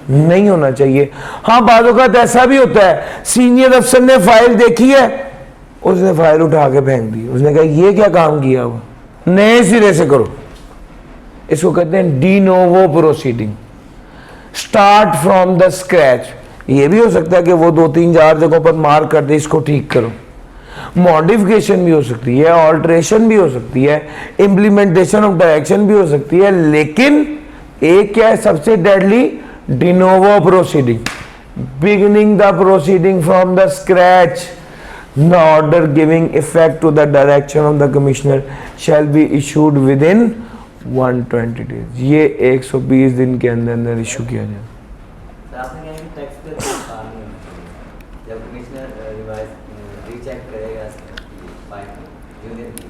नहीं होना चाहिए। हाँ बाद वक्त ऐसा भी होता है, सीनियर अफसर ने फाइल देखी है, उसने फाइल उठा के फेंक दी, उसने कहा ये क्या काम किया हुआ, नए सिरे से करो। इसको कहते हैं de novo proceeding, start from the scratch. ये भी हो सकता है कि वो 2-3-4 जगहों पर मार्क कर दे, इसको ठीक करो। मॉडिफिकेशन भी हो सकती है, ऑल्ट्रेशन भी हो सकती है, इम्प्लीमेंटेशन ऑफ डायरेक्शन भी हो सकती है, लेकिन एक क्या है सबसे deadly, de novo proceeding, beginning the proceeding from the scratch. The order giving effect to the direction of the commissioner shall be issued within 120 days. ये 120 दिन के अंदर अंदर इशू किया जाए। तो आपने कहा कि टैक्स पे नुकसान नहीं होना चाहिए। जब कमिश्नर रिवाइज रीचेक करेगा फाइल यूनियन की,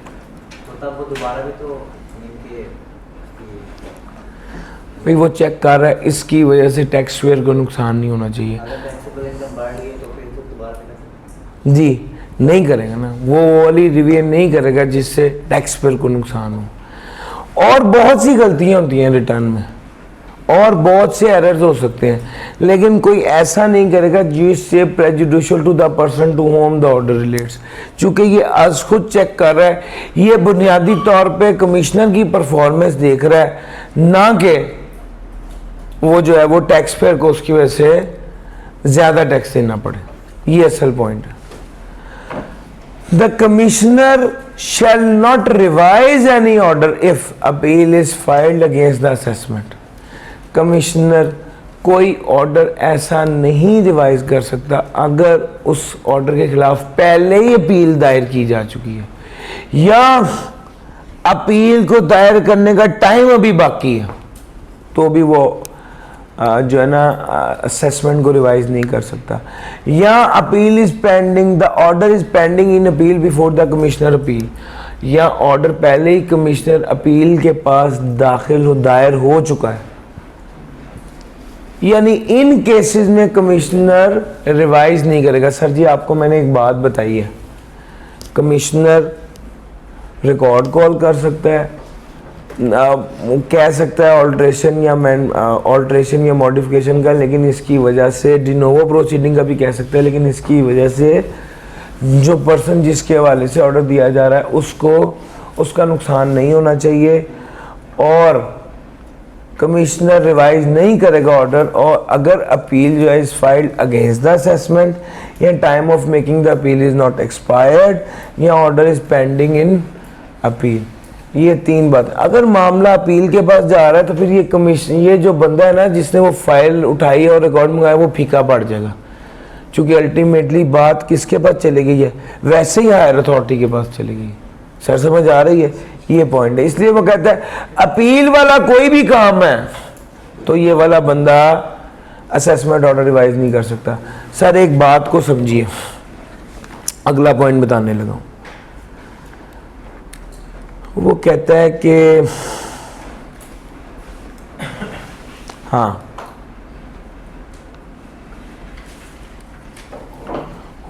तो तब वो दोबारा भी तो इनके भाई वो चेक कर रहा है, इसकी वजह से टैक्स पेयर को नुकसान नहीं होना चाहिए। अगर टैक्सेबल इनकम बढ़ गई तो फिर तो दोबारा कर जी नहीं करेगा ना, वो वाली रिवीजन नहीं करेगा जिससे टैक्स पेयर को नुकसान हो। और बहुत सी गलतियां होती हैं रिटर्न में और बहुत से एरर्स हो सकते हैं, लेकिन कोई ऐसा नहीं करेगा जिससे prejudicial to the person to whom the order relates. चूंकि ये आज खुद चेक कर रहा है, ये बुनियादी तौर पे कमिश्नर की परफॉर्मेंस देख रहा है, ना कि वो जो है वो टैक्स पेयर को उसकी वजह से ज्यादा टैक्स देना पड़े। ये असल पॉइंट है। The commissioner shall not revise any order if appeal is filed against the assessment. Commissioner कोई ऑर्डर ऐसा नहीं रिवाइज कर सकता अगर उस ऑर्डर के खिलाफ पहले ही अपील दायर की जा चुकी है या अपील को दायर करने का टाइम अभी बाकी है, तो भी वो जो है ना असेसमेंट को रिवाइज नहीं कर सकता। या appeal is pending, the order is pending in appeal before the commissioner appeal, या ऑर्डर पहले ही कमिश्नर अपील के पास दायर हो चुका है, यानी इन केसेस में कमिश्नर रिवाइज नहीं करेगा। सर जी आपको मैंने एक बात बताई है, कमिश्नर रिकॉर्ड कॉल कर सकता है, कह सकता है ऑल्ट्रेशन या मॉडिफिकेशन का, लेकिन इसकी वजह से डिनोवो प्रोसीडिंग का भी कह सकता है, लेकिन इसकी वजह से जो पर्सन जिसके हवाले से ऑर्डर दिया जा रहा है उसको उसका नुकसान नहीं होना चाहिए। और कमिश्नर रिवाइज नहीं करेगा ऑर्डर, और अगर अपील जो है is filed against the assessment या time of making the appeal is not expired या order is pending in appeal, ये 3 बात। अगर मामला अपील के पास जा रहा है तो फिर ये कमीशन, ये जो बंदा है ना जिसने वो फाइल उठाई और रिकॉर्ड मंगाया, वो फीका पड़ जाएगा, क्योंकि अल्टीमेटली बात किसके पास चली गई है, वैसे ही हायर अथॉरिटी के पास चली गई। सर समझ आ रही है, ये पॉइंट है। इसलिए वो कहता है अपील वाला कोई भी काम है तो ये वाला बंदा असेसमेंट ऑर्डर रिवाइज नहीं कर सकता। सर एक बात को समझिए, अगला पॉइंट बताने लगा हूं। वो कहता है कि हाँ,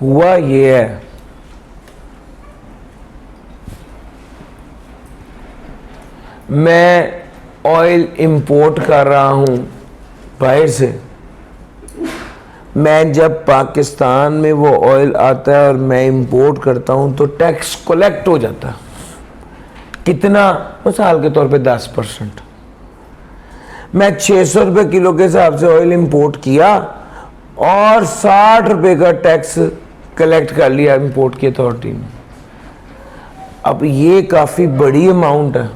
हुआ ये है, मैं ऑयल इंपोर्ट कर रहा हूं बाहर से, मैं जब पाकिस्तान में वो ऑयल आता है और मैं इंपोर्ट करता हूं तो टैक्स कलेक्ट हो जाता है। कितना? मिसाल के तौर पे 10%। मैं 600 रुपये किलो के हिसाब से ऑयल इंपोर्ट किया और 60 रुपये का टैक्स कलेक्ट कर लिया इंपोर्ट की अथॉरिटी ने। अब ये काफ़ी बड़ी अमाउंट है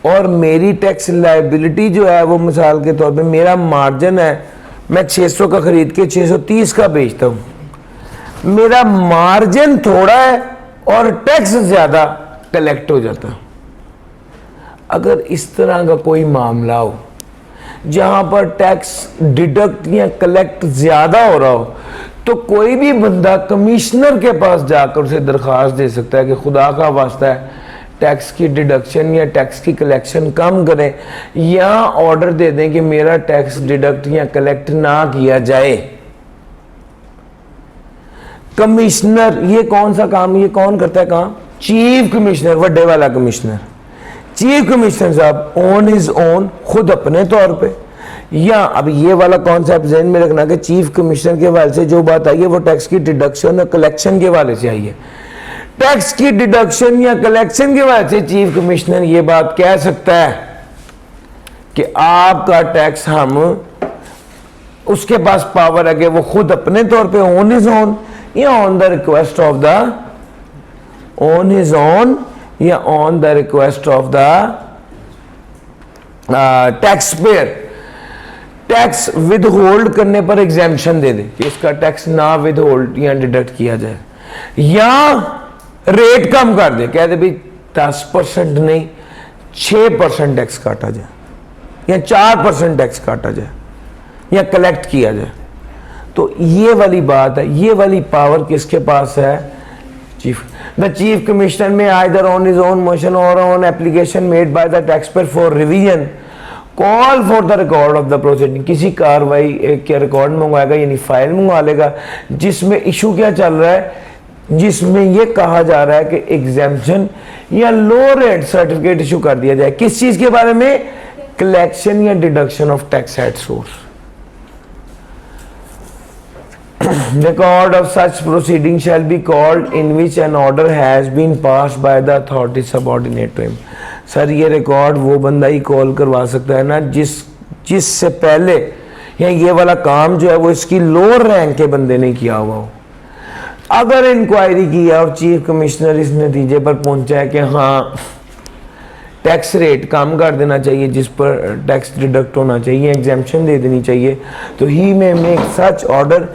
और मेरी टैक्स लायबिलिटी जो है वो मिसाल के तौर पे मेरा मार्जिन है, मैं 600 का खरीद के 630 का बेचता हूँ, मेरा मार्जिन थोड़ा है और टैक्स ज़्यादा कलेक्ट हो जाता। अगर इस तरह का कोई मामला हो जहां पर टैक्स डिडक्ट या कलेक्ट ज्यादा हो रहा हो, तो कोई भी बंदा कमिश्नर के पास जाकर उसे दरख्वास्त दे सकता है कि खुदा का वास्ता है टैक्स की डिडक्शन या टैक्स की कलेक्शन कम करें, या ऑर्डर दे दें कि मेरा टैक्स डिडक्ट या कलेक्ट ना किया जाए। कमिश्नर, ये कौन सा काम, ये कौन करता है काम? चीफ कमिश्नर, बड़े वाला कमिश्नर। चीफ कमिश्नर साहब ऑन हिज ओन, खुद अपने तौर पे, या अब ये वाला कॉन्सेप्ट ज़हन में रखना कि चीफ कमिश्नर के हवाले से जो बात आई है वो टैक्स की डिडक्शन और कलेक्शन के हवाले से आई है। टैक्स की डिडक्शन या कलेक्शन के हवाले से चीफ कमिश्नर ये बात कह सकता है कि आपका टैक्स हम, उसके पास पावर है कि वो खुद अपने तौर पे ऑन हिज ओन या on the request of the, on his own या on the request of the tax payer, tax withhold करने पर एग्जेम्पशन दे दे कि इसका टैक्स ना विद होल्ड या डिडक्ट किया जाए, या रेट कम कर दे, कह दे भाई 10% नहीं 6% टैक्स काटा जाए या 4% टैक्स काटा जाए या कलेक्ट किया जाए। तो ये वाली बात है, ये वाली पावर किसके पास है? Chief. The chief commissioner may either on his own motion और on application made by the taxpayer for revision call for the record of the proceeding, किसी कार्रवाई के रिकॉर्ड मंगवाएगा यानी फाइल मंगवा लेगा जिसमें इशू क्या चल रहा है, जिसमें यह कहा जा रहा है कि एग्जेम्पशन या लो रेट सर्टिफिकेट इशू कर दिया जाए। किस चीज के बारे में? कलेक्शन या deduction of tax at source. Record of such proceeding shall be called in which an order has been passed by the authority subordinate to him। Sir ये रिकॉर्ड वो बंदा ही कॉल करवा सकता है ना जिससे पहले या ये वाला काम जो है वो इसकी लोअर रैंक के बंदे ने किया हुआ हो। अगर इंक्वायरी किया और चीफ कमिश्नर इस नतीजे पर पहुंचा है कि हाँ टैक्स रेट कम कर देना चाहिए, जिस पर टैक्स डिडक्ट होना चाहिए, एग्जेम्पशन दे देनी चाहिए, तो he may make such order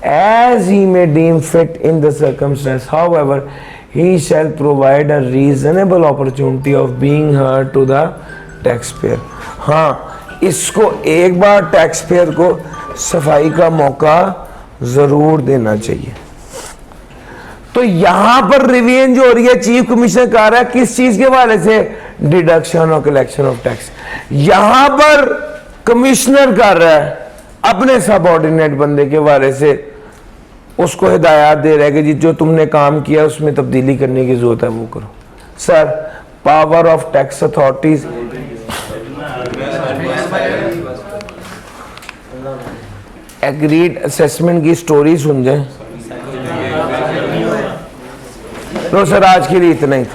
as he may deem fit in the circumstance, however he shall provide a reasonable opportunity of being heard to the taxpayer। हाँ, इसको एक बार टैक्सपेयर को सफाई का मौका जरूर देना चाहिए। तो यहां पर रिवीजन जो हो रही है चीफ कमिश्नर कर रहा है किस चीज के हवाले से? डिडक्शन और कलेक्शन ऑफ टैक्स। यहां पर कमिश्नर कर रहा है अपने सबऑर्डिनेट बंदे के हवाले से, उसको हिदायत दे रहा है कि जी जो तुमने काम किया उसमें तब्दीली करने की जरूरत है वो करो। Sir power of tax authorities, agreed assessment की स्टोरी सुन जाए। तो सर आज के लिए इतना ही था।